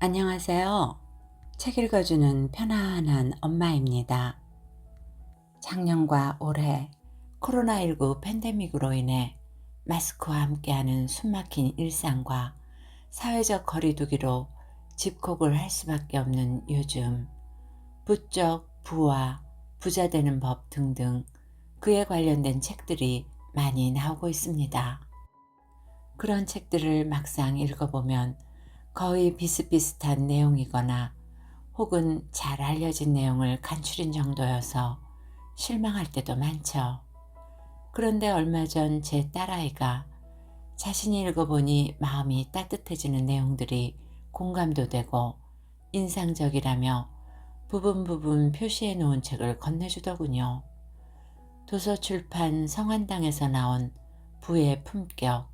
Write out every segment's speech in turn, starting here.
안녕하세요. 책 읽어주는 편안한 엄마입니다. 작년과 올해 코로나19 팬데믹으로 인해 마스크와 함께하는 숨막힌 일상과 사회적 거리두기로 집콕을 할 수밖에 없는 요즘, 부쩍 부와 부자 되는 법 등등 그에 관련된 책들이 많이 나오고 있습니다. 그런 책들을 막상 읽어보면 거의 비슷비슷한 내용이거나 혹은 잘 알려진 내용을 간추린 정도여서 실망할 때도 많죠. 그런데 얼마 전 제 딸아이가 자신이 읽어보니 마음이 따뜻해지는 내용들이 공감도 되고 인상적이라며 부분 표시해 놓은 책을 건네주더군요. 도서출판 성한당에서 나온 부의 품격.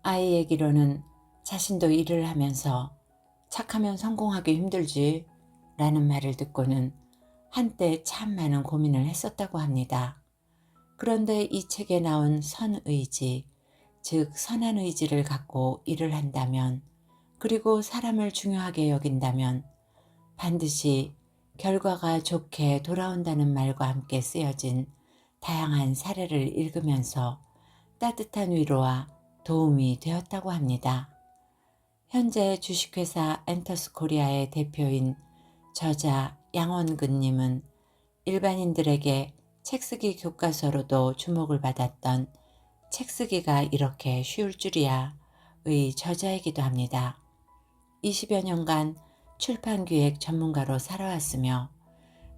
아이 얘기로는 자신도 일을 하면서 착하면 성공하기 힘들지 라는 말을 듣고는 한때 참 많은 고민을 했었다고 합니다. 그런데 이 책에 나온 선의지, 즉 선한 의지를 갖고 일을 한다면, 그리고 사람을 중요하게 여긴다면 반드시 결과가 좋게 돌아온다는 말과 함께 쓰여진 다양한 사례를 읽으면서 따뜻한 위로와 도움이 되었다고 합니다. 현재 주식회사 엔터스코리아의 대표인 저자 양원근님은 일반인들에게 책쓰기 교과서로도 주목을 받았던 책쓰기가 이렇게 쉬울 줄이야의 저자이기도 합니다. 20여 년간 출판기획 전문가로 살아왔으며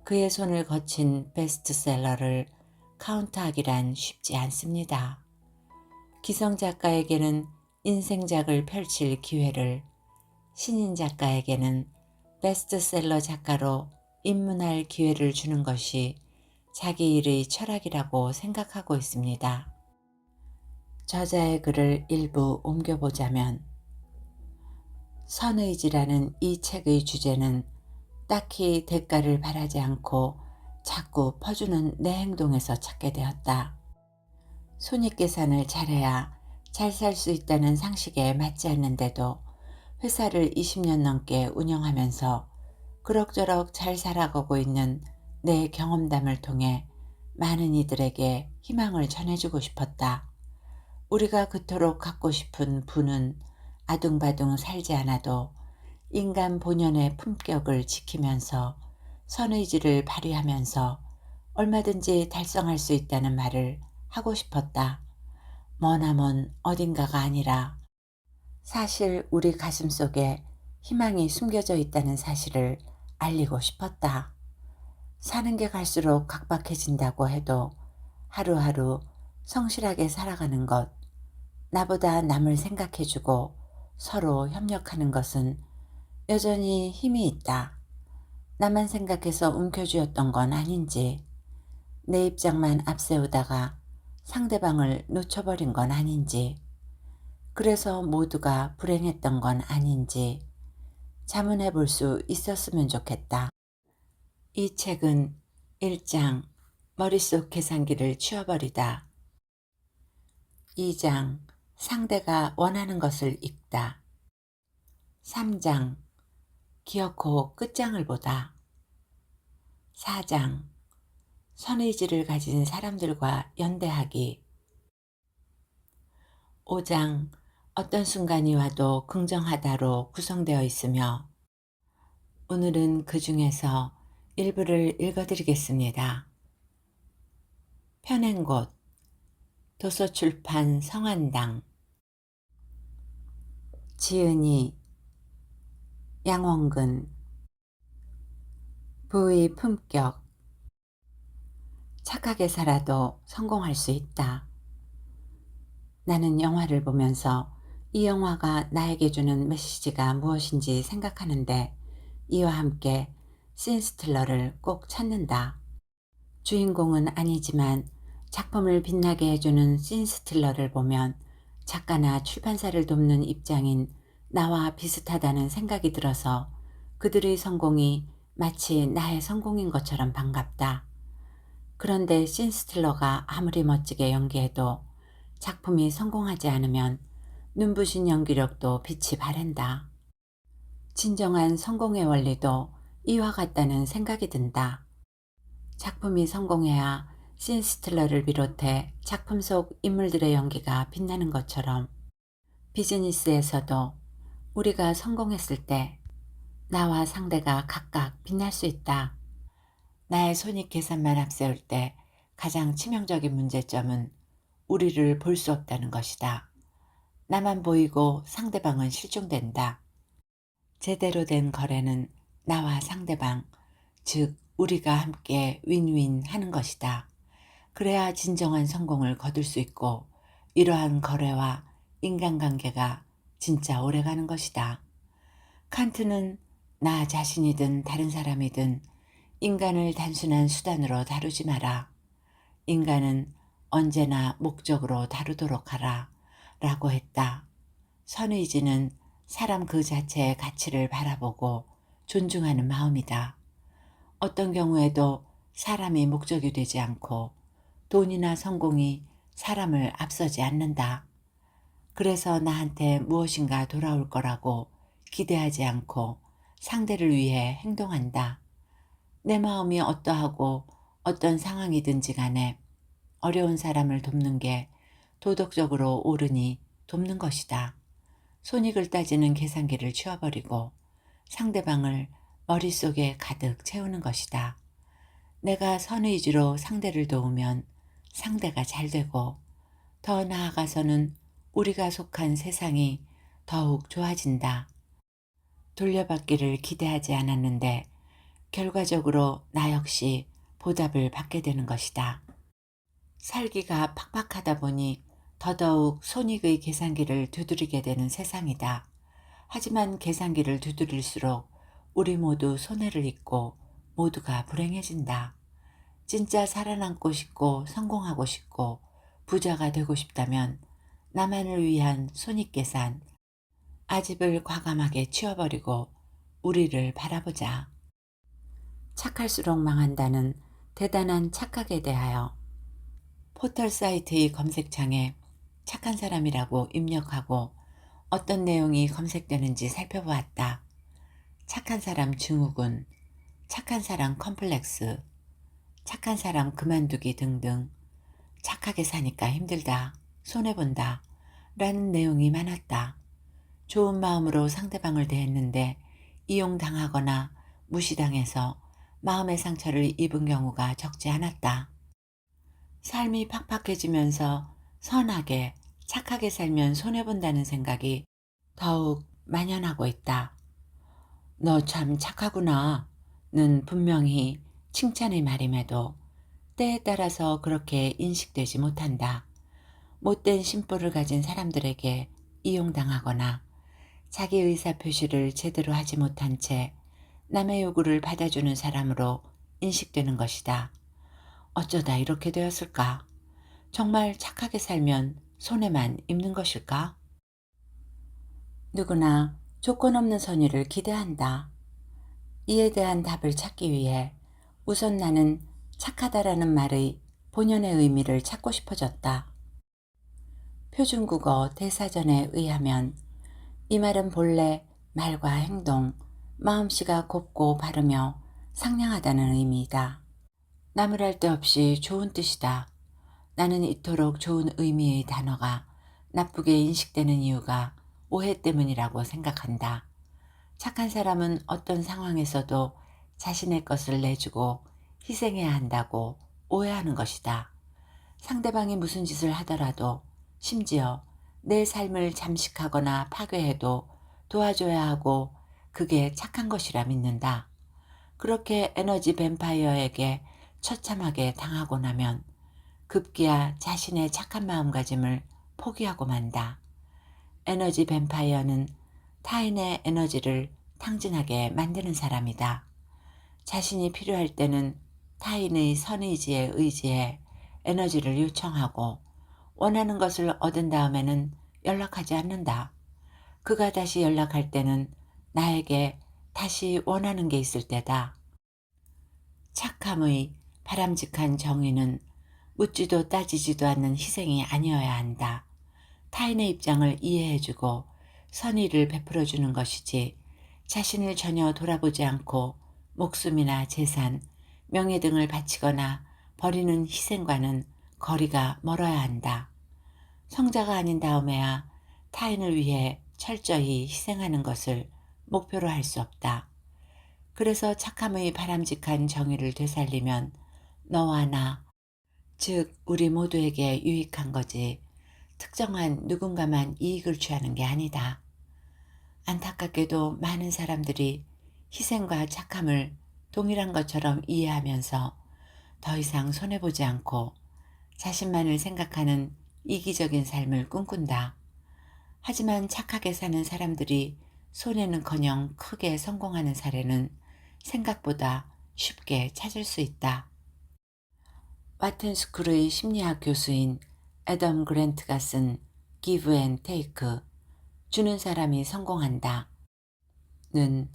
그의 손을 거친 베스트셀러를 카운트하기란 쉽지 않습니다. 기성 작가에게는 인생작을 펼칠 기회를, 신인 작가에게는 베스트셀러 작가로 입문할 기회를 주는 것이 자기 일의 철학이라고 생각하고 있습니다. 저자의 글을 일부 옮겨보자면, 선의지라는 이 책의 주제는 딱히 대가를 바라지 않고 자꾸 퍼주는 내 행동에서 찾게 되었다. 손익계산을 잘해야 잘 살 수 있다는 상식에 맞지 않는데도 회사를 20년 넘게 운영하면서 그럭저럭 잘 살아가고 있는 내 경험담을 통해 많은 이들에게 희망을 전해주고 싶었다. 우리가 그토록 갖고 싶은 부는 아둥바둥 살지 않아도 인간 본연의 품격을 지키면서 선의지를 발휘하면서 얼마든지 달성할 수 있다는 말을 하고 싶었다. 머나먼 어딘가가 아니라 사실 우리 가슴속에 희망이 숨겨져 있다는 사실을 알리고 싶었다. 사는 게 갈수록 각박해진다고 해도 하루하루 성실하게 살아가는 것, 나보다 남을 생각해주고 서로 협력하는 것은 여전히 힘이 있다. 나만 생각해서 움켜쥐었던 건 아닌지, 내 입장만 앞세우다가 상대방을 놓쳐버린 건 아닌지, 그래서 모두가 불행했던 건 아닌지 자문해 볼 수 있었으면 좋겠다. 이 책은 1장 머릿속 계산기를 치워버리다, 2장 상대가 원하는 것을 읽다, 3장 기어코 끝장을 보다, 4장 선의지를 가진 사람들과 연대하기, 5장 어떤 순간이 와도 긍정하다로 구성되어 있으며 오늘은 그 중에서 일부를 읽어드리겠습니다. 펴낸 곳, 도서출판 성한당, 지은이, 양원근, 부의 품격. 착하게 살아도 성공할 수 있다. 나는 영화를 보면서 이 영화가 나에게 주는 메시지가 무엇인지 생각하는데 이와 함께 씬스틸러를 꼭 찾는다. 주인공은 아니지만 작품을 빛나게 해주는 씬스틸러를 보면 작가나 출판사를 돕는 입장인 나와 비슷하다는 생각이 들어서 그들의 성공이 마치 나의 성공인 것처럼 반갑다. 그런데 씬스틸러가 아무리 멋지게 연기해도 작품이 성공하지 않으면 눈부신 연기력도 빛이 바랜다. 진정한 성공의 원리도 이와 같다는 생각이 든다. 작품이 성공해야 신 스틸러를 비롯해 작품 속 인물들의 연기가 빛나는 것처럼 비즈니스에서도 우리가 성공했을 때 나와 상대가 각각 빛날 수 있다. 나의 손익 계산만 앞세울 때 가장 치명적인 문제점은 우리를 볼 수 없다는 것이다. 나만 보이고 상대방은 실종된다. 제대로 된 거래는 나와 상대방, 즉 우리가 함께 윈윈 하는 것이다. 그래야 진정한 성공을 거둘 수 있고 이러한 거래와 인간관계가 진짜 오래가는 것이다. 칸트는 나 자신이든 다른 사람이든 인간을 단순한 수단으로 다루지 마라. 인간은 언제나 목적으로 다루도록 하라 라고 했다. 선의지는 사람 그 자체의 가치를 바라보고 존중하는 마음이다. 어떤 경우에도 사람이 목적이 되지 않고 돈이나 성공이 사람을 앞서지 않는다. 그래서 나한테 무엇인가 돌아올 거라고 기대하지 않고 상대를 위해 행동한다. 내 마음이 어떠하고 어떤 상황이든지 간에 어려운 사람을 돕는 게 도덕적으로 옳으니 돕는 것이다. 손익을 따지는 계산기를 치워버리고 상대방을 머릿속에 가득 채우는 것이다. 내가 선의지로 상대를 도우면 상대가 잘 되고 더 나아가서는 우리가 속한 세상이 더욱 좋아진다. 돌려받기를 기대하지 않았는데 결과적으로 나 역시 보답을 받게 되는 것이다. 살기가 팍팍하다 보니 더더욱 손익의 계산기를 두드리게 되는 세상이다. 하지만 계산기를 두드릴수록 우리 모두 손해를 입고 모두가 불행해진다. 진짜 살아남고 싶고 성공하고 싶고 부자가 되고 싶다면 나만을 위한 손익계산, 아집을 과감하게 치워버리고 우리를 바라보자. 착할수록 망한다는 대단한 착각에 대하여 포털 사이트의 검색창에 착한 사람이라고 입력하고 어떤 내용이 검색되는지 살펴보았다. 착한 사람 증후군, 착한 사람 컴플렉스, 착한 사람 그만두기 등등 착하게 사니까 힘들다, 손해본다 라는 내용이 많았다. 좋은 마음으로 상대방을 대했는데 이용당하거나 무시당해서 마음의 상처를 입은 경우가 적지 않았다. 삶이 팍팍해지면서 선하게 착하게 살면 손해본다는 생각이 더욱 만연하고 있다. 너 참 착하구나 는 분명히 칭찬의 말임에도 때에 따라서 그렇게 인식되지 못한다. 못된 심보를 가진 사람들에게 이용당하거나 자기 의사표시를 제대로 하지 못한 채 남의 요구를 받아주는 사람으로 인식되는 것이다. 어쩌다 이렇게 되었을까? 정말 착하게 살면 손해만 입는 것일까? 누구나 조건 없는 선의를 기대한다. 이에 대한 답을 찾기 위해 우선 나는 착하다라는 말의 본연의 의미를 찾고 싶어졌다. 표준국어 대사전에 의하면 이 말은 본래 말과 행동, 마음씨가 곱고 바르며 상냥하다는 의미이다. 나무랄 데 없이 좋은 뜻이다. 나는 이토록 좋은 의미의 단어가 나쁘게 인식되는 이유가 오해 때문이라고 생각한다. 착한 사람은 어떤 상황에서도 자신의 것을 내주고 희생해야 한다고 오해하는 것이다. 상대방이 무슨 짓을 하더라도 심지어 내 삶을 잠식하거나 파괴해도 도와줘야 하고 그게 착한 것이라 믿는다. 그렇게 에너지 뱀파이어에게 처참하게 당하고 나면 급기야 자신의 착한 마음가짐을 포기하고 만다. 에너지 뱀파이어는 타인의 에너지를 탕진하게 만드는 사람이다. 자신이 필요할 때는 타인의 선의지에 의지해 에너지를 요청하고 원하는 것을 얻은 다음에는 연락하지 않는다. 그가 다시 연락할 때는 나에게 다시 원하는 게 있을 때다. 착함의 바람직한 정의는 묻지도 따지지도 않는 희생이 아니어야 한다. 타인의 입장을 이해해주고 선의를 베풀어주는 것이지 자신을 전혀 돌아보지 않고 목숨이나 재산, 명예 등을 바치거나 버리는 희생과는 거리가 멀어야 한다. 성자가 아닌 다음에야 타인을 위해 철저히 희생하는 것을 목표로 할 수 없다. 그래서 착함의 바람직한 정의를 되살리면 너와 나, 즉 우리 모두에게 유익한 거지 특정한 누군가만 이익을 취하는 게 아니다. 안타깝게도 많은 사람들이 희생과 착함을 동일한 것처럼 이해하면서 더 이상 손해보지 않고 자신만을 생각하는 이기적인 삶을 꿈꾼다. 하지만 착하게 사는 사람들이 손해는커녕 크게 성공하는 사례는 생각보다 쉽게 찾을 수 있다. 와튼스쿨의 심리학 교수인 애덤 그랜트가 쓴 Give and Take, 주는 사람이 성공한다 는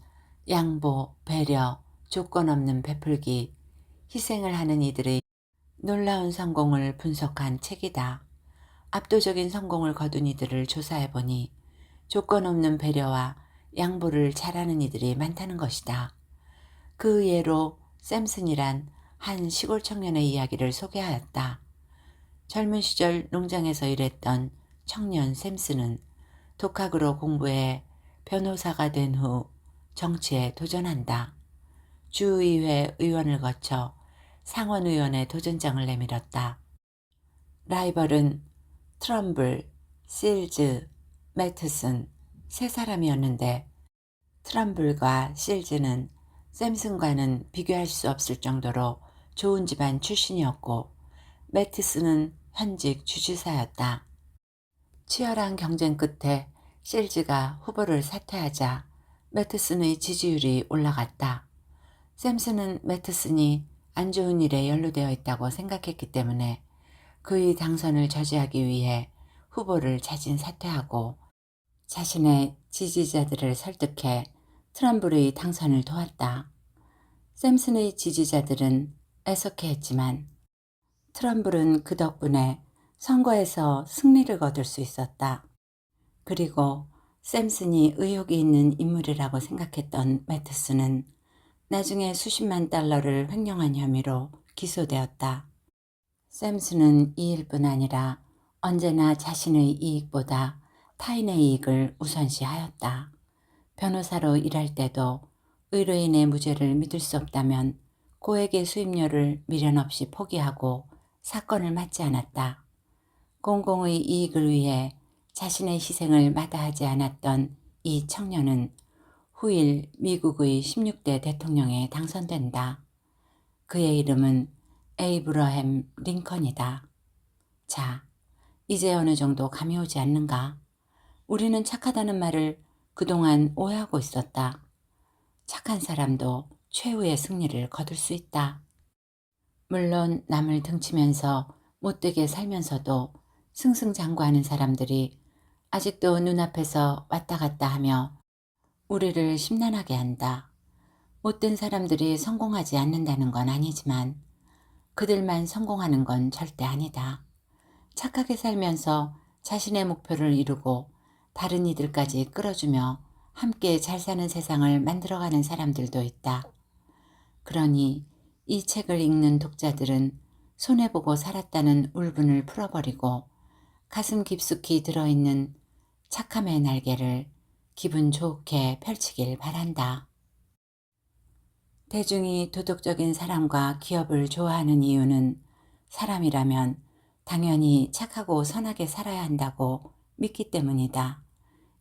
양보, 배려, 조건 없는 베풀기, 희생을 하는 이들의 놀라운 성공을 분석한 책이다. 압도적인 성공을 거둔 이들을 조사해보니 조건 없는 배려와 양보를 잘하는 이들이 많다는 것이다. 그 예로 샘슨이란 한 시골 청년의 이야기를 소개하였다. 젊은 시절 농장에서 일했던 청년 샘슨은 독학으로 공부해 변호사가 된 후 정치에 도전한다. 주의회 의원을 거쳐 상원의원의 도전장을 내밀었다. 라이벌은 트럼블, 실즈, 매트슨 세 사람이었는데 트럼블과 실즈는 샘슨과는 비교할 수 없을 정도로 좋은 집안 출신이었고 매트슨은 현직 주지사였다. 치열한 경쟁 끝에 실즈가 후보를 사퇴하자 매트슨의 지지율이 올라갔다. 샘슨은 매트슨이 안 좋은 일에 연루되어 있다고 생각했기 때문에 그의 당선을 저지하기 위해 후보를 자진 사퇴하고 자신의 지지자들을 설득해 트럼블의 당선을 도왔다. 샘슨의 지지자들은 애석해했지만 트럼블은 그 덕분에 선거에서 승리를 거둘 수 있었다. 그리고 샘슨이 의욕이 있는 인물이라고 생각했던 매트슨은 나중에 수십만 달러를 횡령한 혐의로 기소되었다. 샘슨은 이 일뿐 아니라 언제나 자신의 이익보다 타인의 이익을 우선시하였다. 변호사로 일할 때도 의뢰인의 무죄를 믿을 수 없다면 고액의 수임료를 미련 없이 포기하고 사건을 맡지 않았다. 공공의 이익을 위해 자신의 희생을 마다하지 않았던 이 청년은 후일 미국의 16대 대통령에 당선된다. 그의 이름은 에이브러햄 링컨이다. 자, 이제 어느 정도 감이 오지 않는가? 우리는 착하다는 말을 그동안 오해하고 있었다. 착한 사람도 최후의 승리를 거둘 수 있다. 물론 남을 등치면서 못되게 살면서도 승승장구하는 사람들이 아직도 눈앞에서 왔다 갔다 하며 우리를 심란하게 한다. 못된 사람들이 성공하지 않는다는 건 아니지만 그들만 성공하는 건 절대 아니다. 착하게 살면서 자신의 목표를 이루고 다른 이들까지 끌어주며 함께 잘 사는 세상을 만들어가는 사람들도 있다. 그러니 이 책을 읽는 독자들은 손해보고 살았다는 울분을 풀어버리고 가슴 깊숙이 들어있는 착함의 날개를 기분 좋게 펼치길 바란다. 대중이 도덕적인 사람과 기업을 좋아하는 이유는 사람이라면 당연히 착하고 선하게 살아야 한다고 믿기 때문이다.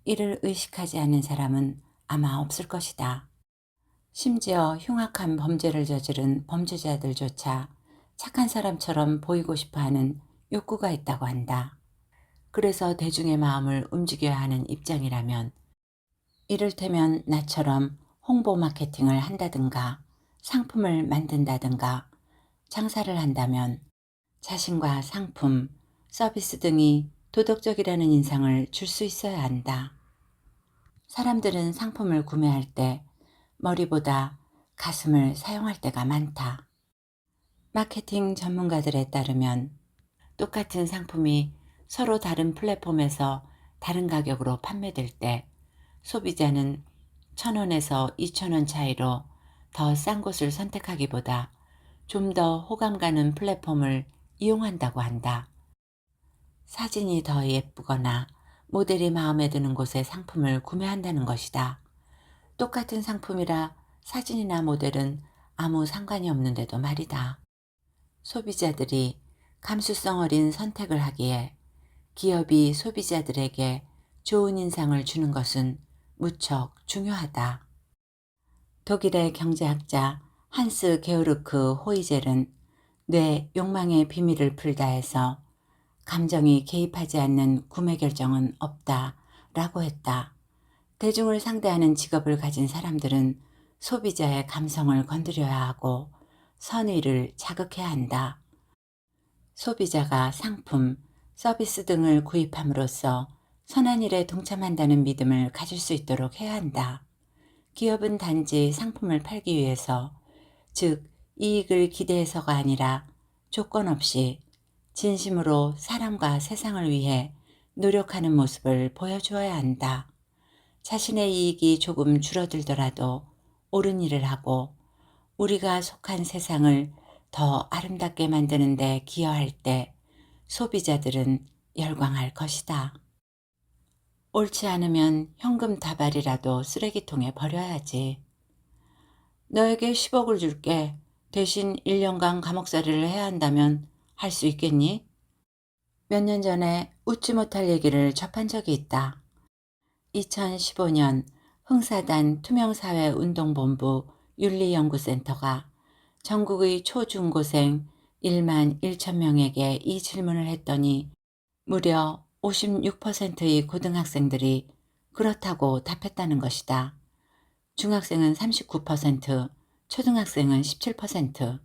이를 의식하지 않는 사람은 아마 없을 것이다. 심지어 흉악한 범죄를 저지른 범죄자들조차 착한 사람처럼 보이고 싶어하는 욕구가 있다고 한다. 그래서 대중의 마음을 움직여야 하는 입장이라면 이를테면 나처럼 홍보 마케팅을 한다든가 상품을 만든다든가 장사를 한다면 자신과 상품, 서비스 등이 도덕적이라는 인상을 줄 수 있어야 한다. 사람들은 상품을 구매할 때 머리보다 가슴을 사용할 때가 많다. 마케팅 전문가들에 따르면 똑같은 상품이 서로 다른 플랫폼에서 다른 가격으로 판매될 때 소비자는 1,000원에서 2,000원 차이로 더 싼 곳을 선택하기보다 좀 더 호감 가는 플랫폼을 이용한다고 한다. 사진이 더 예쁘거나 모델이 마음에 드는 곳의 상품을 구매한다는 것이다. 똑같은 상품이라 사진이나 모델은 아무 상관이 없는데도 말이다. 소비자들이 감수성 어린 선택을 하기에 기업이 소비자들에게 좋은 인상을 주는 것은 무척 중요하다. 독일의 경제학자 한스 게오르크 호이젤은 뇌 욕망의 비밀을 풀다 해서 감정이 개입하지 않는 구매 결정은 없다 라고 했다. 대중을 상대하는 직업을 가진 사람들은 소비자의 감성을 건드려야 하고 선의를 자극해야 한다. 소비자가 상품, 서비스 등을 구입함으로써 선한 일에 동참한다는 믿음을 가질 수 있도록 해야 한다. 기업은 단지 상품을 팔기 위해서, 즉 이익을 기대해서가 아니라 조건 없이 진심으로 사람과 세상을 위해 노력하는 모습을 보여주어야 한다. 자신의 이익이 조금 줄어들더라도 옳은 일을 하고 우리가 속한 세상을 더 아름답게 만드는 데 기여할 때 소비자들은 열광할 것이다. 옳지 않으면 현금 다발이라도 쓰레기통에 버려야지. 너에게 10억을 줄게. 대신 1년간 감옥살이를 해야 한다면 할 수 있겠니? 몇 년 전에 웃지 못할 얘기를 접한 적이 있다. 2015년 흥사단 투명사회운동본부 윤리연구센터가 전국의 초중고생 1만 1천 명에게 이 질문을 했더니 무려 56%의 고등학생들이 그렇다고 답했다는 것이다. 중학생은 39%, 초등학생은 17%.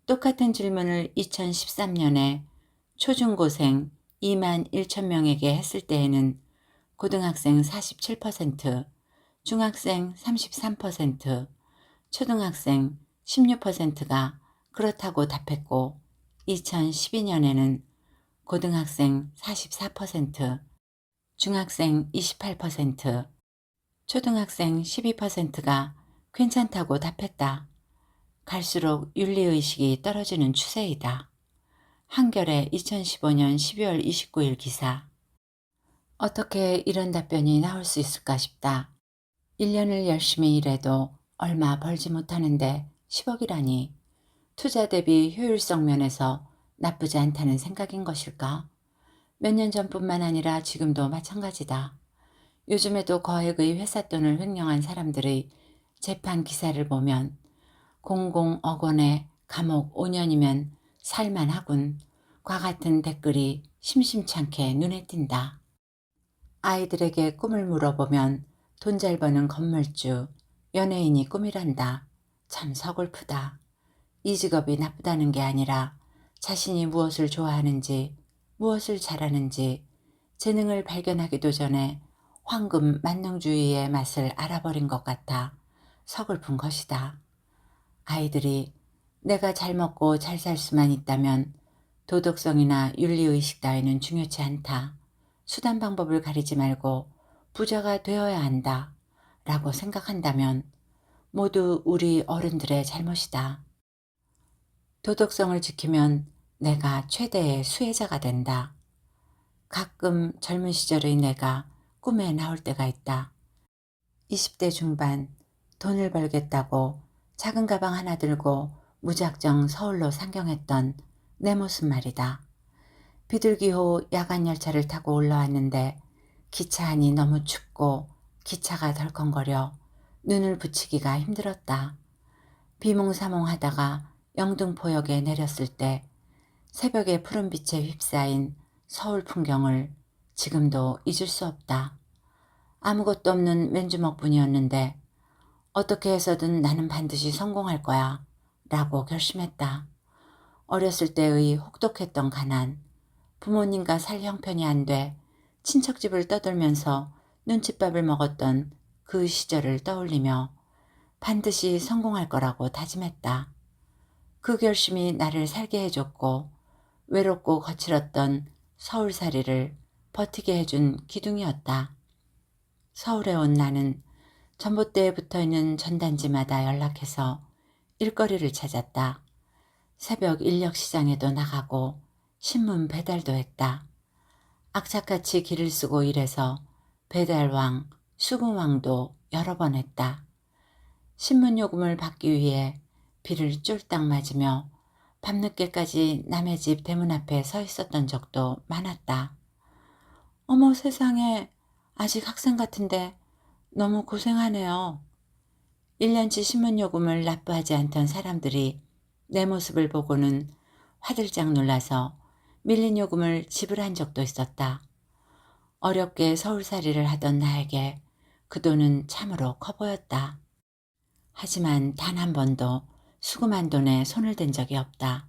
똑같은 질문을 2013년에 초중고생 2만 1천 명에게 했을 때에는 고등학생 47%, 중학생 33%, 초등학생 16%가 그렇다고 답했고 2012년에는 고등학생 44%, 중학생 28%, 초등학생 12%가 괜찮다고 답했다. 갈수록 윤리의식이 떨어지는 추세이다. 한겨레 2015년 12월 29일 기사. 어떻게 이런 답변이 나올 수 있을까 싶다. 1년을 열심히 일해도 얼마 벌지 못하는데 10억이라니 투자 대비 효율성 면에서 나쁘지 않다는 생각인 것일까? 몇 년 전뿐만 아니라 지금도 마찬가지다. 요즘에도 거액의 회사 돈을 횡령한 사람들의 재판 기사를 보면 공공억 원에 감옥 5년이면 살만하군 과 같은 댓글이 심심찮게 눈에 띈다. 아이들에게 꿈을 물어보면 돈 잘 버는 건물주, 연예인이 꿈이란다. 참 서글프다. 이 직업이 나쁘다는 게 아니라 자신이 무엇을 좋아하는지, 무엇을 잘하는지 재능을 발견하기도 전에 황금 만능주의의 맛을 알아버린 것 같아 서글픈 것이다. 아이들이 내가 잘 먹고 잘 살 수만 있다면 도덕성이나 윤리의식 따위는 중요치 않다. 수단 방법을 가리지 말고 부자가 되어야 한다. 라고 생각한다면 모두 우리 어른들의 잘못이다. 도덕성을 지키면 내가 최대의 수혜자가 된다. 가끔 젊은 시절의 내가 꿈에 나올 때가 있다. 20대 중반 돈을 벌겠다고 작은 가방 하나 들고 무작정 서울로 상경했던 내 모습 말이다. 비둘기호 야간 열차를 타고 올라왔는데 기차 안이 너무 춥고 기차가 덜컹거려 눈을 붙이기가 힘들었다. 비몽사몽하다가 영등포역에 내렸을 때 새벽의 푸른빛에 휩싸인 서울 풍경을 지금도 잊을 수 없다. 아무것도 없는 맨주먹뿐이었는데 어떻게 해서든 나는 반드시 성공할 거야 라고 결심했다. 어렸을 때의 혹독했던 가난, 부모님과 살 형편이 안 돼 친척집을 떠돌면서 눈칫밥을 먹었던 그 시절을 떠올리며 반드시 성공할 거라고 다짐했다. 그 결심이 나를 살게 해줬고 외롭고 거칠었던 서울살이를 버티게 해준 기둥이었다. 서울에 온 나는 전봇대에 붙어있는 전단지마다 연락해서 일거리를 찾았다. 새벽 인력시장에도 나가고 신문 배달도 했다. 악착같이 길을 쓰고 일해서 배달왕, 수금왕도 여러 번 했다. 신문 요금을 받기 위해 비를 쫄딱 맞으며 밤늦게까지 남의 집 대문 앞에 서 있었던 적도 많았다. 어머 세상에, 아직 학생 같은데 너무 고생하네요. 1년치 신문 요금을 납부하지 않던 사람들이 내 모습을 보고는 화들짝 놀라서 밀린 요금을 지불한 적도 있었다. 어렵게 서울살이를 하던 나에게 그 돈은 참으로 커 보였다. 하지만 단 한 번도 수금한 돈에 손을 댄 적이 없다.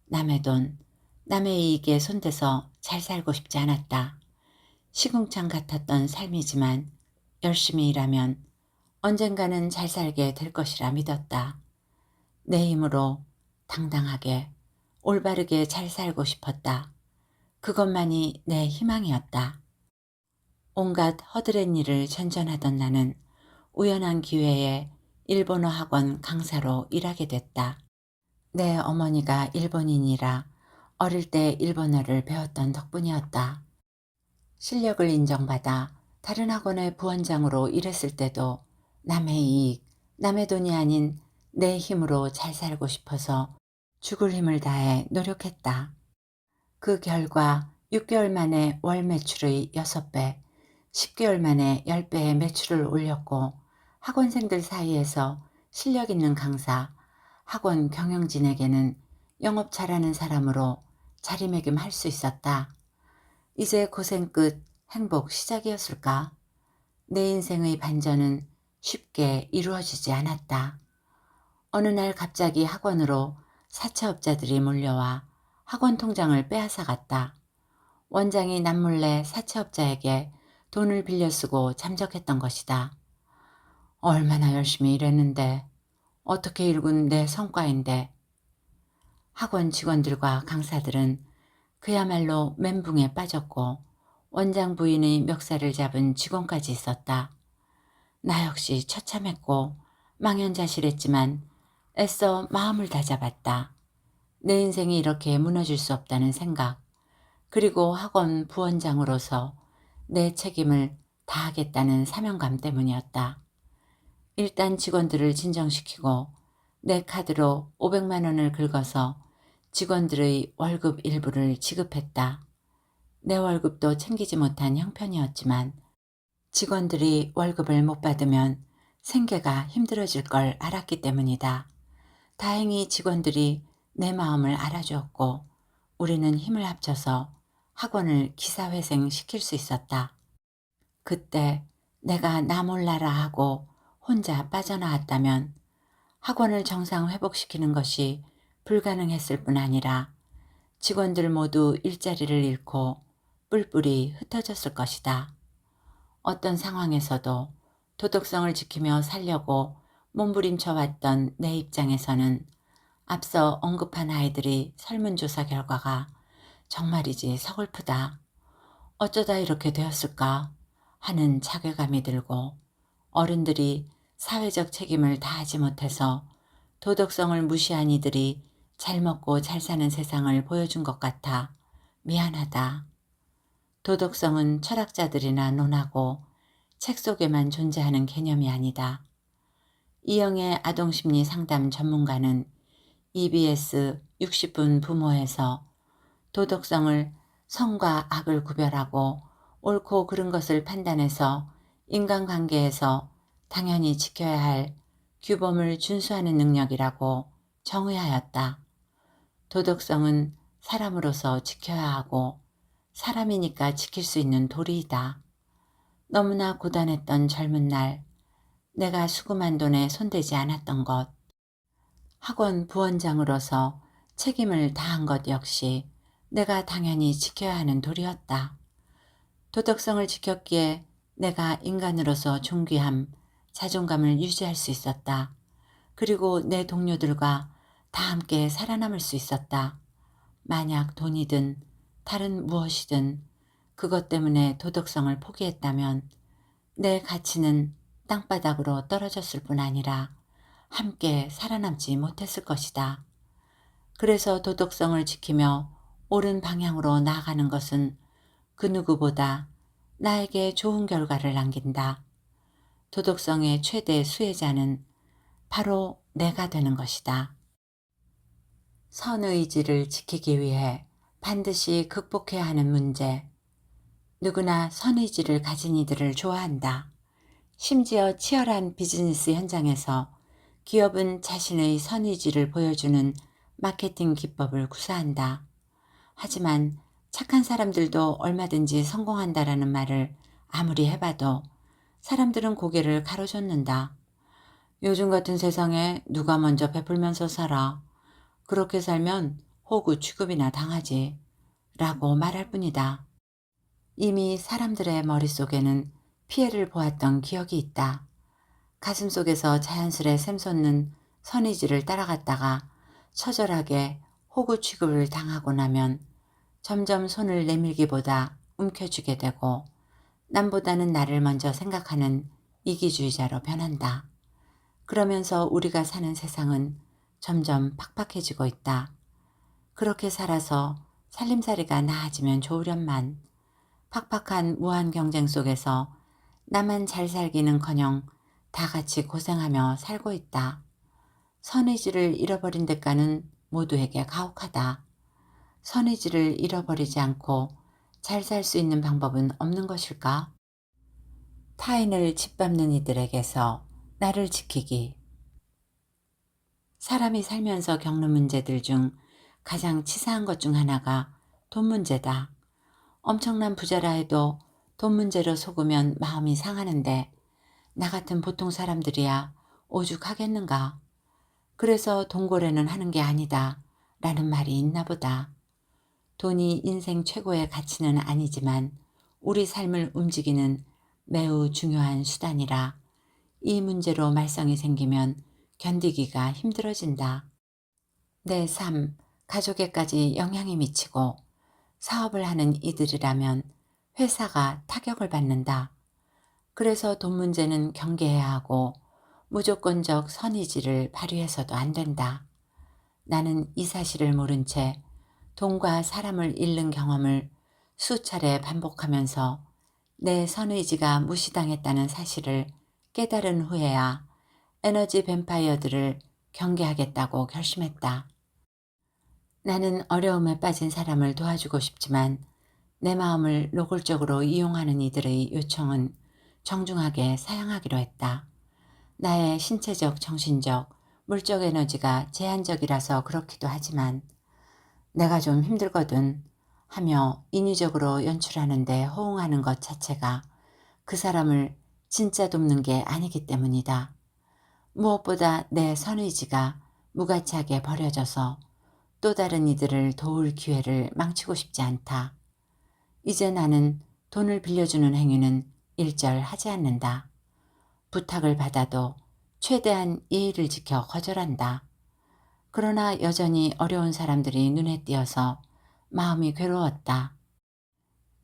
남의 돈, 남의 이익에 손대서 잘 살고 싶지 않았다. 시궁창 같았던 삶이지만 열심히 일하면 언젠가는 잘 살게 될 것이라 믿었다. 내 힘으로 당당하게 올바르게 잘 살고 싶었다. 그것만이 내 희망이었다. 온갖 허드렛 일을 전전하던 나는 우연한 기회에 일본어 학원 강사로 일하게 됐다. 내 어머니가 일본인이라 어릴 때 일본어를 배웠던 덕분이었다. 실력을 인정받아 다른 학원의 부원장으로 일했을 때도 남의 이익, 남의 돈이 아닌 내 힘으로 잘 살고 싶어서 죽을 힘을 다해 노력했다. 그 결과 6개월 만에 월 매출의 6배, 10개월 만에 10배의 매출을 올렸고 학원생들 사이에서 실력 있는 강사, 학원 경영진에게는 영업 잘하는 사람으로 자리매김할 수 있었다. 이제 고생 끝 행복 시작이었을까? 내 인생의 반전은 쉽게 이루어지지 않았다. 어느 날 갑자기 학원으로 사채업자들이 몰려와 학원 통장을 빼앗아갔다. 원장이 남몰래 사채업자에게 돈을 빌려 쓰고 잠적했던 것이다. 얼마나 열심히 일했는데, 어떻게 일군 내 성과인데. 학원 직원들과 강사들은 그야말로 멘붕에 빠졌고 원장 부인의 멱살을 잡은 직원까지 있었다. 나 역시 처참했고 망연자실했지만 애써 마음을 다잡았다. 내 인생이 이렇게 무너질 수 없다는 생각, 그리고 학원 부원장으로서 내 책임을 다하겠다는 사명감 때문이었다. 일단 직원들을 진정시키고 내 카드로 500만 원을 긁어서 직원들의 월급 일부를 지급했다. 내 월급도 챙기지 못한 형편이었지만 직원들이 월급을 못 받으면 생계가 힘들어질 걸 알았기 때문이다. 다행히 직원들이 내 마음을 알아주었고 우리는 힘을 합쳐서 학원을 기사회생 시킬 수 있었다. 그때 내가 나 몰라라 하고 혼자 빠져나왔다면 학원을 정상 회복시키는 것이 불가능했을 뿐 아니라 직원들 모두 일자리를 잃고 뿔뿔이 흩어졌을 것이다. 어떤 상황에서도 도덕성을 지키며 살려고 몸부림쳐왔던 내 입장에서는 앞서 언급한 아이들이 설문조사 결과가 정말이지 서글프다. 어쩌다 이렇게 되었을까 하는 자괴감이 들고 어른들이 사회적 책임을 다하지 못해서 도덕성을 무시한 이들이 잘 먹고 잘 사는 세상을 보여준 것 같아 미안하다. 도덕성은 철학자들이나 논하고 책 속에만 존재하는 개념이 아니다. 이영애 아동심리 상담 전문가는 EBS 60분 부모에서 도덕성을 선과 악을 구별하고 옳고 그른 것을 판단해서 인간관계에서 당연히 지켜야 할 규범을 준수하는 능력이라고 정의하였다. 도덕성은 사람으로서 지켜야 하고 사람이니까 지킬 수 있는 도리이다. 너무나 고단했던 젊은 날, 내가 수금한 돈에 손대지 않았던 것, 학원 부원장으로서 책임을 다한 것 역시 내가 당연히 지켜야 하는 도리였다. 도덕성을 지켰기에 내가 인간으로서 존귀함, 자존감을 유지할 수 있었다. 그리고 내 동료들과 다 함께 살아남을 수 있었다. 만약 돈이든 다른 무엇이든 그것 때문에 도덕성을 포기했다면 내 가치는 땅바닥으로 떨어졌을 뿐 아니라 함께 살아남지 못했을 것이다. 그래서 도덕성을 지키며 옳은 방향으로 나아가는 것은 그 누구보다 나에게 좋은 결과를 남긴다. 도덕성의 최대 수혜자는 바로 내가 되는 것이다. 선의지를 지키기 위해 반드시 극복해야 하는 문제. 누구나 선의지를 가진 이들을 좋아한다. 심지어 치열한 비즈니스 현장에서 기업은 자신의 선의지를 보여주는 마케팅 기법을 구사한다. 하지만 착한 사람들도 얼마든지 성공한다라는 말을 아무리 해봐도 사람들은 고개를 가로젓는다. 요즘 같은 세상에 누가 먼저 베풀면서 살아. 그렇게 살면 호구 취급이나 당하지. 라고 말할 뿐이다. 이미 사람들의 머릿속에는 피해를 보았던 기억이 있다. 가슴속에서 자연스레 샘솟는 선의지를 따라갔다가 처절하게 호구 취급을 당하고 나면 점점 손을 내밀기보다 움켜쥐게 되고 남보다는 나를 먼저 생각하는 이기주의자로 변한다. 그러면서 우리가 사는 세상은 점점 팍팍해지고 있다. 그렇게 살아서 살림살이가 나아지면 좋으련만 팍팍한 무한 경쟁 속에서 나만 잘 살기는커녕 다 같이 고생하며 살고 있다. 선의지를 잃어버린 대가는 모두에게 가혹하다. 선의지를 잃어버리지 않고 잘 살 수 있는 방법은 없는 것일까? 타인을 짓밟는 이들에게서 나를 지키기. 사람이 살면서 겪는 문제들 중 가장 치사한 것 중 하나가 돈 문제다. 엄청난 부자라 해도 돈 문제로 속으면 마음이 상하는데 나 같은 보통 사람들이야 오죽하겠는가. 그래서 돈고래는 하는 게 아니다 라는 말이 있나 보다. 돈이 인생 최고의 가치는 아니지만 우리 삶을 움직이는 매우 중요한 수단이라 이 문제로 말썽이 생기면 견디기가 힘들어진다. 내 삶, 가족에까지 영향이 미치고 사업을 하는 이들이라면 회사가 타격을 받는다. 그래서 돈 문제는 경계해야 하고 무조건적 선의지를 발휘해서도 안 된다. 나는 이 사실을 모른 채 돈과 사람을 잃는 경험을 수차례 반복하면서 내 선의지가 무시당했다는 사실을 깨달은 후에야 에너지 뱀파이어들을 경계하겠다고 결심했다. 나는 어려움에 빠진 사람을 도와주고 싶지만 내 마음을 노골적으로 이용하는 이들의 요청은 정중하게 사양하기로 했다. 나의 신체적, 정신적, 물적 에너지가 제한적이라서 그렇기도 하지만 내가 좀 힘들거든 하며 인위적으로 연출하는데 호응하는 것 자체가 그 사람을 진짜 돕는 게 아니기 때문이다. 무엇보다 내 선의지가 무가치하게 버려져서 또 다른 이들을 도울 기회를 망치고 싶지 않다. 이제 나는 돈을 빌려주는 행위는 일절 하지 않는다. 부탁을 받아도 최대한 예의를 지켜 거절한다. 그러나 여전히 어려운 사람들이 눈에 띄어서 마음이 괴로웠다.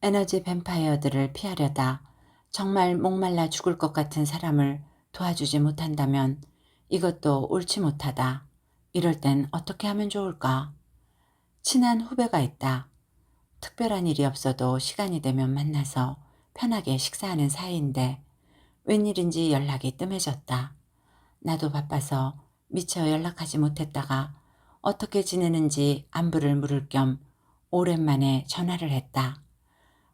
에너지 뱀파이어들을 피하려다 정말 목말라 죽을 것 같은 사람을 도와주지 못한다면 이것도 옳지 못하다. 이럴 땐 어떻게 하면 좋을까? 친한 후배가 있다. 특별한 일이 없어도 시간이 되면 만나서 편하게 식사하는 사이인데 웬일인지 연락이 뜸해졌다. 나도 바빠서 미처 연락하지 못했다가 어떻게 지내는지 안부를 물을 겸 오랜만에 전화를 했다.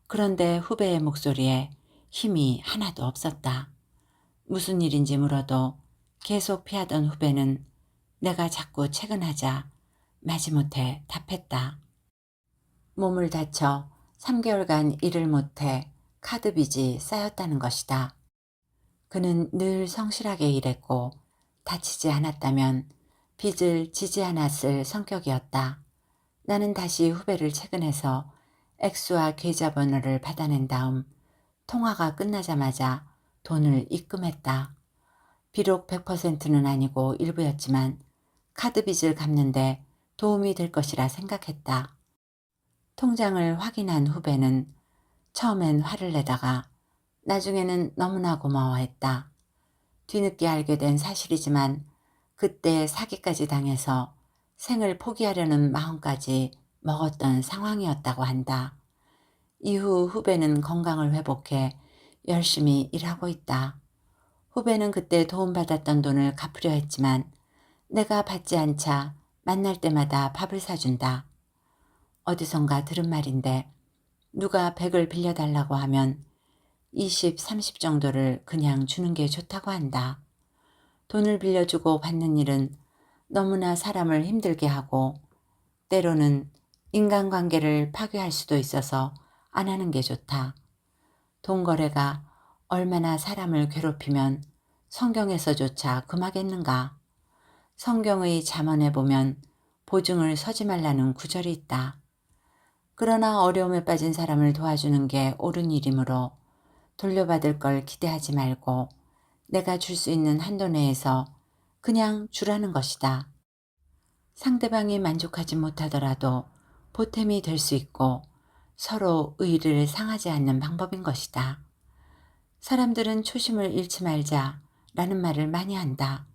그런데 후배의 목소리에 힘이 하나도 없었다. 무슨 일인지 물어도 계속 피하던 후배는 내가 자꾸 퇴근하자 마지못해 답했다. 몸을 다쳐 3개월간 일을 못해 카드 빚이 쌓였다는 것이다. 그는 늘 성실하게 일했고 다치지 않았다면 빚을 지지 않았을 성격이었다. 나는 다시 후배를 채근해서 액수와 계좌번호를 받아낸 다음 통화가 끝나자마자 돈을 입금했다. 비록 100%는 아니고 일부였지만 카드 빚을 갚는데 도움이 될 것이라 생각했다. 통장을 확인한 후배는 처음엔 화를 내다가 나중에는 너무나 고마워했다. 뒤늦게 알게 된 사실이지만 그때 사기까지 당해서 생을 포기하려는 마음까지 먹었던 상황이었다고 한다. 이후 후배는 건강을 회복해 열심히 일하고 있다. 후배는 그때 도움받았던 돈을 갚으려 했지만 내가 받지 않자 만날 때마다 밥을 사준다. 어디선가 들은 말인데 누가 100을 빌려달라고 하면 20, 30 정도를 그냥 주는 게 좋다고 한다. 돈을 빌려주고 받는 일은 너무나 사람을 힘들게 하고 때로는 인간관계를 파괴할 수도 있어서 안 하는 게 좋다. 돈 거래가 얼마나 사람을 괴롭히면 성경에서조차 금하겠는가. 성경의 잠언에 보면 보증을 서지 말라는 구절이 있다. 그러나 어려움에 빠진 사람을 도와주는 게 옳은 일이므로 돌려받을 걸 기대하지 말고 내가 줄 수 있는 한도 내에서 그냥 주라는 것이다. 상대방이 만족하지 못하더라도 보탬이 될 수 있고 서로 의의를 상하지 않는 방법인 것이다. 사람들은 초심을 잃지 말자 라는 말을 많이 한다.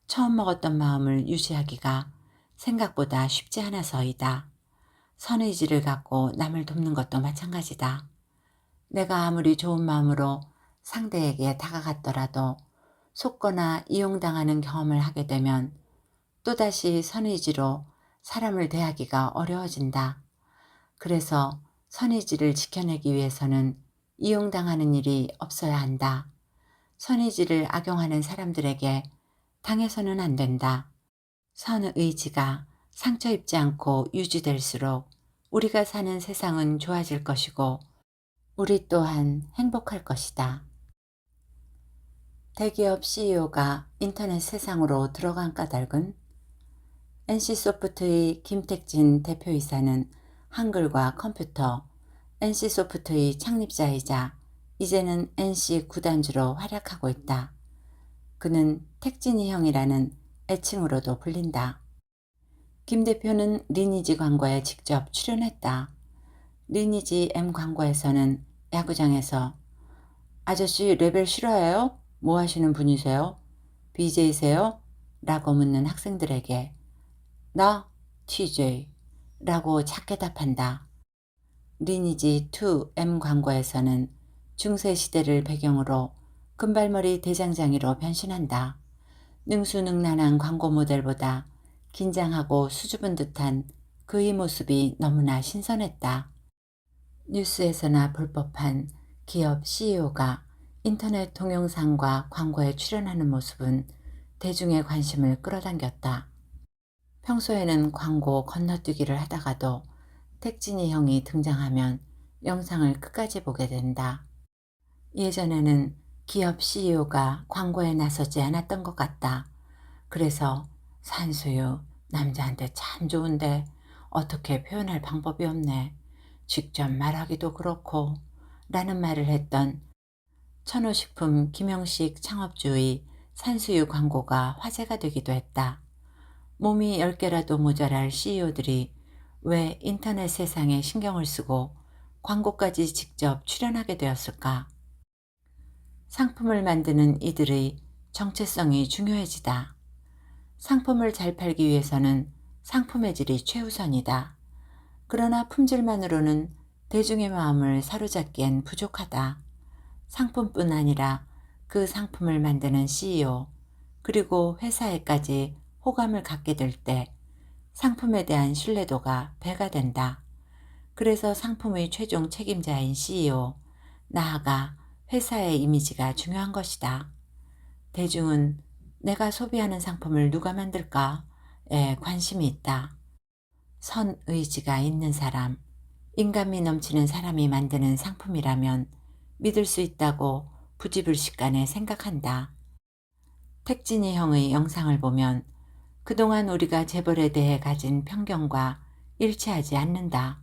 처음 먹었던 마음을 유지하기가 생각보다 쉽지 않아서이다. 선의지를 갖고 남을 돕는 것도 마찬가지다. 내가 아무리 좋은 마음으로 상대에게 다가갔더라도 속거나 이용당하는 경험을 하게 되면 또다시 선의지로 사람을 대하기가 어려워진다. 그래서 선의지를 지켜내기 위해서는 이용당하는 일이 없어야 한다. 선의지를 악용하는 사람들에게 당해서는 안 된다. 선의지가 상처 입지 않고 유지될수록 우리가 사는 세상은 좋아질 것이고 우리 또한 행복할 것이다. 대기업 CEO가 인터넷 세상으로 들어간 까닭은 NC소프트의 김택진 대표이사는 한글과 컴퓨터, NC소프트의 창립자이자 이제는 NC 구단주로 활약하고 있다. 그는 택진이 형이라는 애칭으로도 불린다. 김 대표는 리니지 광고에 직접 출연했다. 리니지 M 광고에서는 야구장에서 아저씨 레벨 싫어해요? 뭐 하시는 분이세요? BJ세요? 라고 묻는 학생들에게 나 TJ 라고 작게 답한다. 리니지 2 M 광고에서는 중세시대를 배경으로 금발머리 대장장이로 변신한다. 능수능란한 광고 모델보다 긴장하고 수줍은 듯한 그의 모습이 너무나 신선했다. 뉴스에서나 볼 법한 기업 CEO가 인터넷 동영상과 광고에 출연하는 모습은 대중의 관심을 끌어당겼다. 평소에는 광고 건너뛰기를 하다가도 택진이 형이 등장하면 영상을 끝까지 보게 된다. 예전에는 기업 CEO가 광고에 나서지 않았던 것 같다. 그래서 산수유 남자한테 참 좋은데 어떻게 표현할 방법이 없네. 직접 말하기도 그렇고 라는 말을 했던 천호식품 김영식 창업주의 산수유 광고가 화제가 되기도 했다. 몸이 10개라도 모자랄 CEO들이 왜 인터넷 세상에 신경을 쓰고 광고까지 직접 출연하게 되었을까? 상품을 만드는 이들의 정체성이 중요해지다. 상품을 잘 팔기 위해서는 상품의 질이 최우선이다. 그러나 품질만으로는 대중의 마음을 사로잡기엔 부족하다. 상품뿐 아니라 그 상품을 만드는 CEO 그리고 회사에까지 호감을 갖게 될 때 상품에 대한 신뢰도가 배가 된다. 그래서 상품의 최종 책임자인 CEO, 나아가 회사의 이미지가 중요한 것이다. 대중은 내가 소비하는 상품을 누가 만들까에 관심이 있다. 선의지가 있는 사람, 인간미 넘치는 사람이 만드는 상품이라면 믿을 수 있다고 부지불식간에 생각한다. 택진이 형의 영상을 보면 그동안 우리가 재벌에 대해 가진 편견과 일치하지 않는다.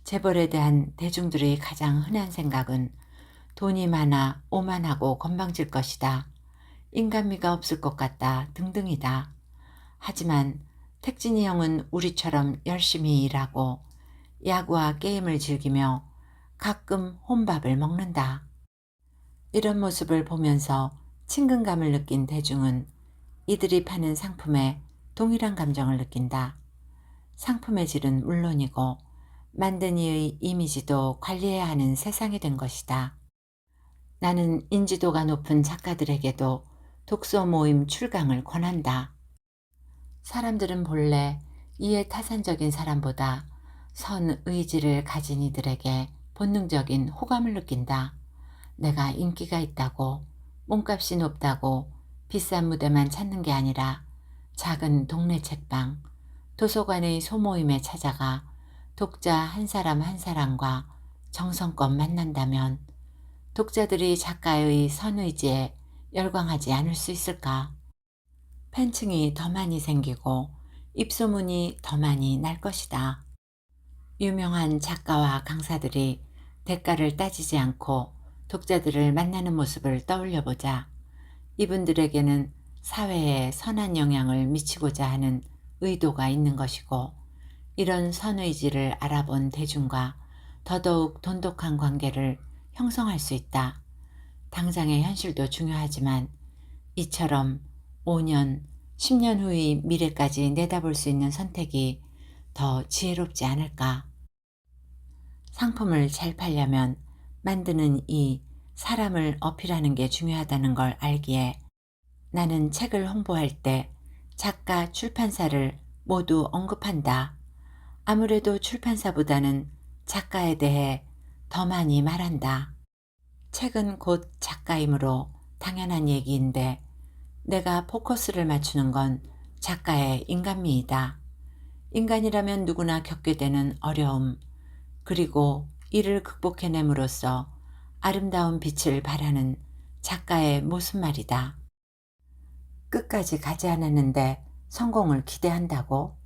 재벌에 대한 대중들의 가장 흔한 생각은 돈이 많아 오만하고 건방질 것이다. 인간미가 없을 것 같다 등등이다. 하지만 택진이 형은 우리처럼 열심히 일하고 야구와 게임을 즐기며 가끔 혼밥을 먹는다. 이런 모습을 보면서 친근감을 느낀 대중은 이들이 파는 상품에 동일한 감정을 느낀다. 상품의 질은 물론이고 만든 이의 이미지도 관리해야 하는 세상이 된 것이다. 나는 인지도가 높은 작가들에게도 독서 모임 출강을 권한다. 사람들은 본래 이해타산적인 사람보다 선의지를 가진 이들에게 본능적인 호감을 느낀다. 내가 인기가 있다고, 몸값이 높다고 비싼 무대만 찾는 게 아니라 작은 동네 책방, 도서관의 소모임에 찾아가 독자 한 사람 한 사람과 정성껏 만난다면 독자들이 작가의 선의지에 열광하지 않을 수 있을까? 팬층이 더 많이 생기고 입소문이 더 많이 날 것이다. 유명한 작가와 강사들이 대가를 따지지 않고 독자들을 만나는 모습을 떠올려 보자. 이분들에게는 사회에 선한 영향을 미치고자 하는 의도가 있는 것이고, 이런 선의지를 알아본 대중과 더더욱 돈독한 관계를 형성할 수 있다. 당장의 현실도 중요하지만 이처럼 5년, 10년 후의 미래까지 내다볼 수 있는 선택이 더 지혜롭지 않을까. 상품을 잘 팔려면 만드는 이 사람을 어필하는 게 중요하다는 걸 알기에 나는 책을 홍보할 때 작가, 출판사를 모두 언급한다. 아무래도 출판사보다는 작가에 대해 더 많이 말한다. 책은 곧 작가이므로 당연한 얘기인데 내가 포커스를 맞추는 건 작가의 인간미이다. 인간이라면 누구나 겪게 되는 어려움, 그리고 이를 극복해냄으로써 아름다운 빛을 발하는 작가의 모습 말이다. 끝까지 가지 않았는데 성공을 기대한다고?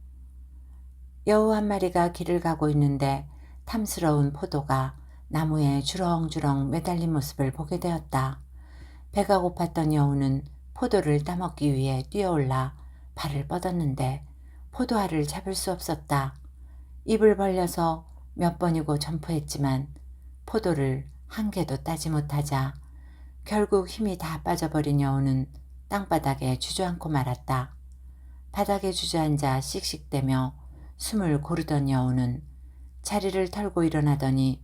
여우 한 마리가 길을 가고 있는데 탐스러운 포도가 나무에 주렁주렁 매달린 모습을 보게 되었다. 배가 고팠던 여우는 포도를 따먹기 위해 뛰어올라 발을 뻗었는데 포도알을 잡을 수 없었다. 입을 벌려서 몇 번이고 점프했지만 포도를 한 개도 따지 못하자 결국 힘이 다 빠져버린 여우는 땅바닥에 주저앉고 말았다. 바닥에 주저앉아 씩씩대며 숨을 고르던 여우는 자리를 털고 일어나더니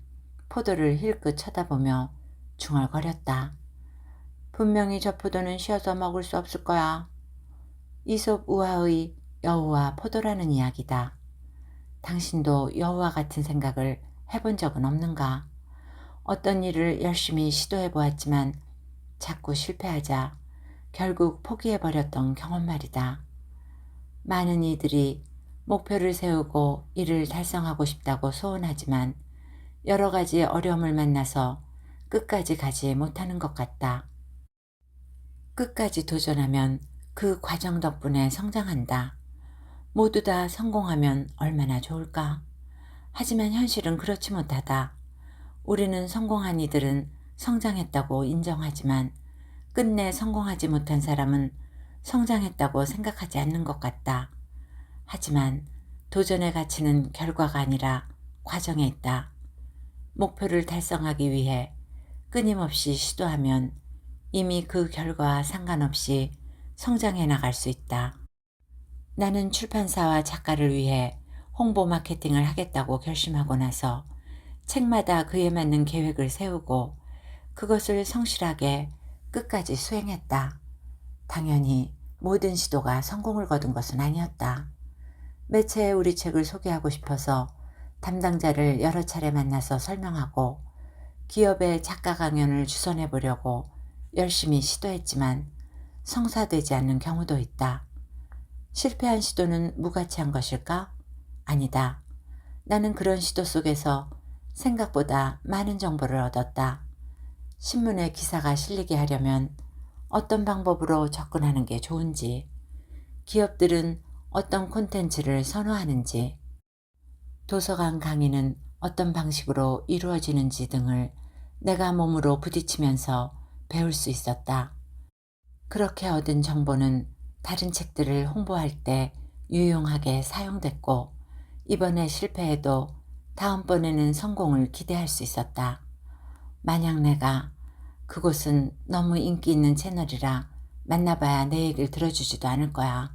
포도를 힐끗 쳐다보며 중얼거렸다. 분명히 저 포도는 쉬어서 먹을 수 없을 거야. 이솝 우화의 여우와 포도라는 이야기다. 당신도 여우와 같은 생각을 해본 적은 없는가? 어떤 일을 열심히 시도해 보았지만 자꾸 실패하자 결국 포기해버렸던 경험 말이다. 많은 이들이 목표를 세우고 이를 달성하고 싶다고 소원하지만 여러 가지 어려움을 만나서 끝까지 가지 못하는 것 같다. 끝까지 도전하면 그 과정 덕분에 성장한다. 모두 다 성공하면 얼마나 좋을까? 하지만 현실은 그렇지 못하다. 우리는 성공한 이들은 성장했다고 인정하지만 끝내 성공하지 못한 사람은 성장했다고 생각하지 않는 것 같다. 하지만 도전의 가치는 결과가 아니라 과정에 있다. 목표를 달성하기 위해 끊임없이 시도하면 이미 그 결과와 상관없이 성장해 나갈 수 있다. 나는 출판사와 작가를 위해 홍보 마케팅을 하겠다고 결심하고 나서 책마다 그에 맞는 계획을 세우고 그것을 성실하게 끝까지 수행했다. 당연히 모든 시도가 성공을 거둔 것은 아니었다. 매체에 우리 책을 소개하고 싶어서 담당자를 여러 차례 만나서 설명하고 기업에 작가 강연을 주선해 보려고 열심히 시도했지만 성사되지 않는 경우도 있다. 실패한 시도는 무가치한 것일까? 아니다. 나는 그런 시도 속에서 생각보다 많은 정보를 얻었다. 신문에 기사가 실리게 하려면 어떤 방법으로 접근하는 게 좋은지, 기업들은 어떤 콘텐츠를 선호하는지, 도서관 강의는 어떤 방식으로 이루어지는지 등을 내가 몸으로 부딪히면서 배울 수 있었다. 그렇게 얻은 정보는 다른 책들을 홍보할 때 유용하게 사용됐고 이번에 실패해도 다음번에는 성공을 기대할 수 있었다. 만약 내가 그곳은 너무 인기 있는 채널이라 만나봐야 내 얘기를 들어주지도 않을 거야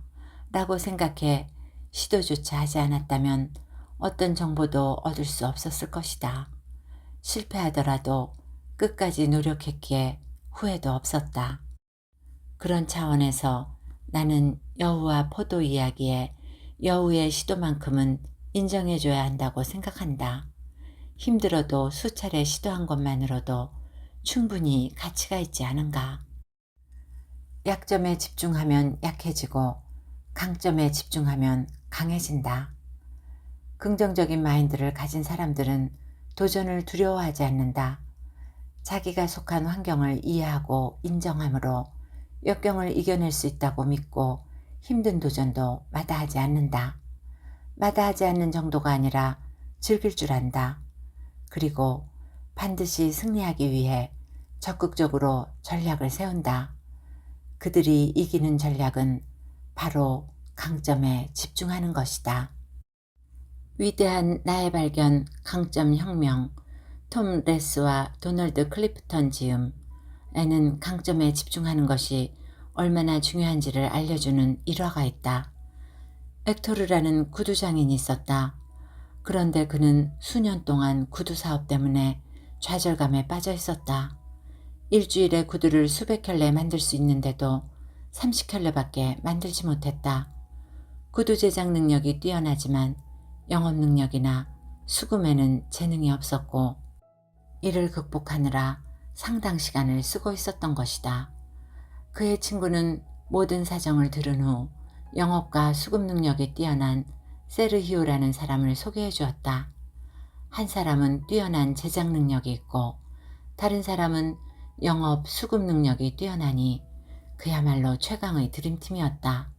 라고 생각해 시도조차 하지 않았다면 어떤 정보도 얻을 수 없었을 것이다. 실패하더라도 끝까지 노력했기에 후회도 없었다. 그런 차원에서 나는 여우와 포도 이야기에 여우의 시도만큼은 인정해줘야 한다고 생각한다. 힘들어도 수차례 시도한 것만으로도 충분히 가치가 있지 않은가. 약점에 집중하면 약해지고 강점에 집중하면 강해진다. 긍정적인 마인드를 가진 사람들은 도전을 두려워하지 않는다. 자기가 속한 환경을 이해하고 인정함으로 역경을 이겨낼 수 있다고 믿고 힘든 도전도 마다하지 않는다. 마다하지 않는 정도가 아니라 즐길 줄 안다. 그리고 반드시 승리하기 위해 적극적으로 전략을 세운다. 그들이 이기는 전략은 바로 강점에 집중하는 것이다. 위대한 나의 발견 강점 혁명 톰 레스와 도널드 클리프턴 지음에는 강점에 집중하는 것이 얼마나 중요한지를 알려주는 일화가 있다. 엑토르라는 구두 장인이 있었다. 그런데 그는 수년 동안 구두 사업 때문에 좌절감에 빠져 있었다. 일주일에 구두를 수백 켤레 만들 수 있는데도 30켤레밖에 만들지 못했다. 구두 제작 능력이 뛰어나지만 영업 능력이나 수금에는 재능이 없었고 이를 극복하느라 상당 시간을 쓰고 있었던 것이다. 그의 친구는 모든 사정을 들은 후 영업과 수급 능력이 뛰어난 세르히오라는 사람을 소개해 주었다. 한 사람은 뛰어난 제작 능력이 있고 다른 사람은 영업 수급 능력이 뛰어나니 그야말로 최강의 드림팀이었다.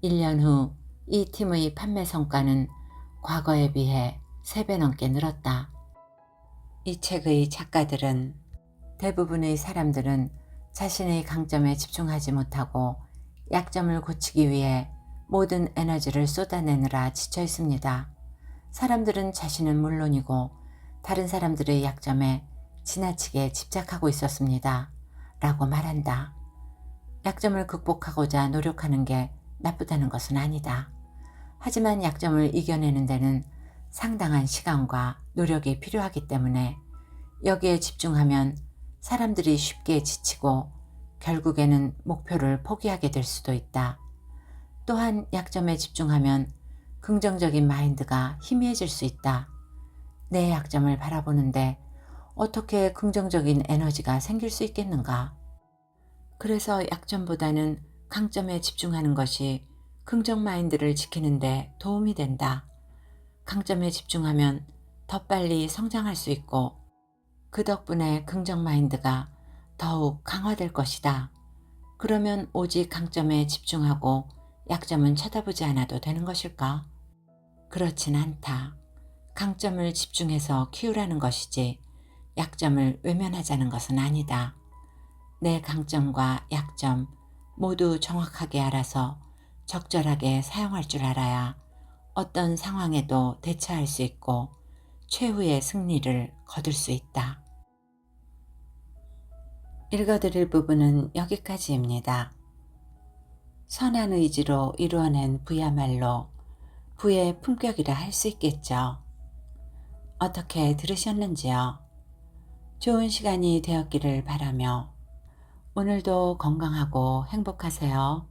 1년 후 이 팀의 판매 성과는 과거에 비해 3배 넘게 늘었다. 이 책의 작가들은 대부분의 사람들은 자신의 강점에 집중하지 못하고 약점을 고치기 위해 모든 에너지를 쏟아내느라 지쳐 있습니다. 사람들은 자신은 물론이고 다른 사람들의 약점에 지나치게 집착하고 있었습니다. 라고 말한다. 약점을 극복하고자 노력하는 게 나쁘다는 것은 아니다. 하지만 약점을 이겨내는 데는 상당한 시간과 노력이 필요하기 때문에 여기에 집중하면 사람들이 쉽게 지치고 결국에는 목표를 포기하게 될 수도 있다. 또한 약점에 집중하면 긍정적인 마인드가 희미해질 수 있다. 내 약점을 바라보는데 어떻게 긍정적인 에너지가 생길 수 있겠는가? 그래서 약점보다는 강점에 집중하는 것이 긍정 마인드를 지키는데 도움이 된다. 강점에 집중하면 더 빨리 성장할 수 있고 그 덕분에 긍정 마인드가 더욱 강화될 것이다. 그러면 오직 강점에 집중하고 약점은 쳐다보지 않아도 되는 것일까? 그렇진 않다. 강점을 집중해서 키우라는 것이지 약점을 외면하자는 것은 아니다. 내 강점과 약점 모두 정확하게 알아서 적절하게 사용할 줄 알아야 어떤 상황에도 대처할 수 있고 최후의 승리를 거둘 수 있다. 읽어드릴 부분은 여기까지입니다. 선한 의지로 이루어낸 부야말로 부의 품격이라 할 수 있겠죠. 어떻게 들으셨는지요? 좋은 시간이 되었기를 바라며 오늘도 건강하고 행복하세요.